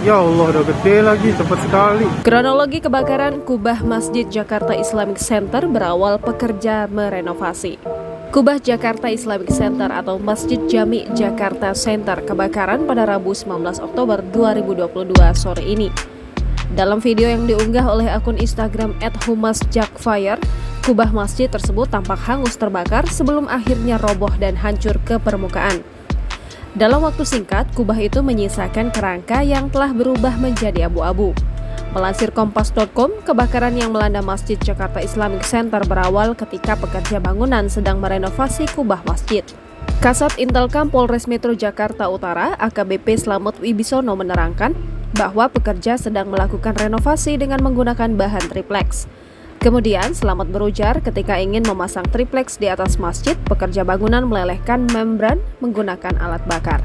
Ya Allah, udah gede lagi, cepat sekali. Kronologi kebakaran kubah Masjid Jakarta Islamic Center berawal pekerja merenovasi. Kubah Jakarta Islamic Center atau Masjid Jami Jakarta Center kebakaran pada Rabu 19 Oktober 2022 sore ini. Dalam video yang diunggah oleh akun Instagram @humasjakfire, kubah masjid tersebut tampak hangus terbakar sebelum akhirnya roboh dan hancur ke permukaan. Dalam waktu singkat, kubah itu menyisakan kerangka yang telah berubah menjadi abu-abu. Melansir kompas.com, kebakaran yang melanda Masjid Jakarta Islamic Center berawal ketika pekerja bangunan sedang merenovasi kubah masjid. Kasat Intelkam Polres Metro Jakarta Utara, AKBP Slamet Wibisono menerangkan bahwa pekerja sedang melakukan renovasi dengan menggunakan bahan triplex. Kemudian, Slamet berujar ketika ingin memasang triplex di atas masjid, pekerja bangunan melelehkan membran menggunakan alat bakar.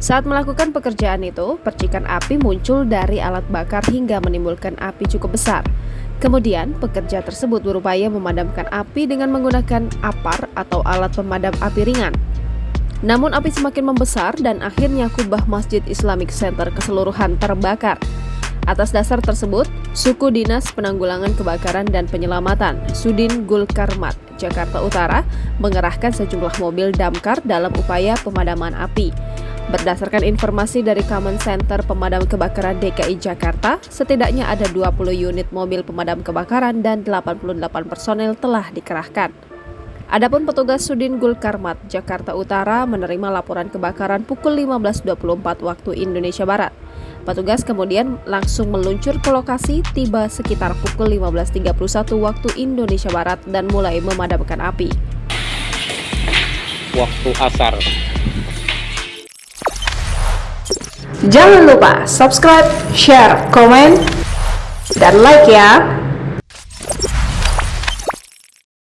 Saat melakukan pekerjaan itu, percikan api muncul dari alat bakar hingga menimbulkan api cukup besar. Kemudian, pekerja tersebut berupaya memadamkan api dengan menggunakan apar atau alat pemadam api ringan. Namun api semakin membesar dan akhirnya kubah Masjid Islamic Center keseluruhan terbakar. Atas dasar tersebut, Suku Dinas Penanggulangan Kebakaran dan Penyelamatan Sudin Gulkarmat, Jakarta Utara, mengerahkan sejumlah mobil damkar dalam upaya pemadaman api. Berdasarkan informasi dari Command Center Pemadam Kebakaran DKI Jakarta, setidaknya ada 20 unit mobil pemadam kebakaran dan 88 personel telah dikerahkan. Adapun petugas Sudin Gulkarmat, Jakarta Utara menerima laporan kebakaran pukul 15.24 waktu Indonesia Barat. Petugas kemudian langsung meluncur ke lokasi, tiba sekitar pukul 15.31 waktu Indonesia Barat dan mulai memadamkan api. Waktu asar. Jangan lupa subscribe, share, komen, dan like ya!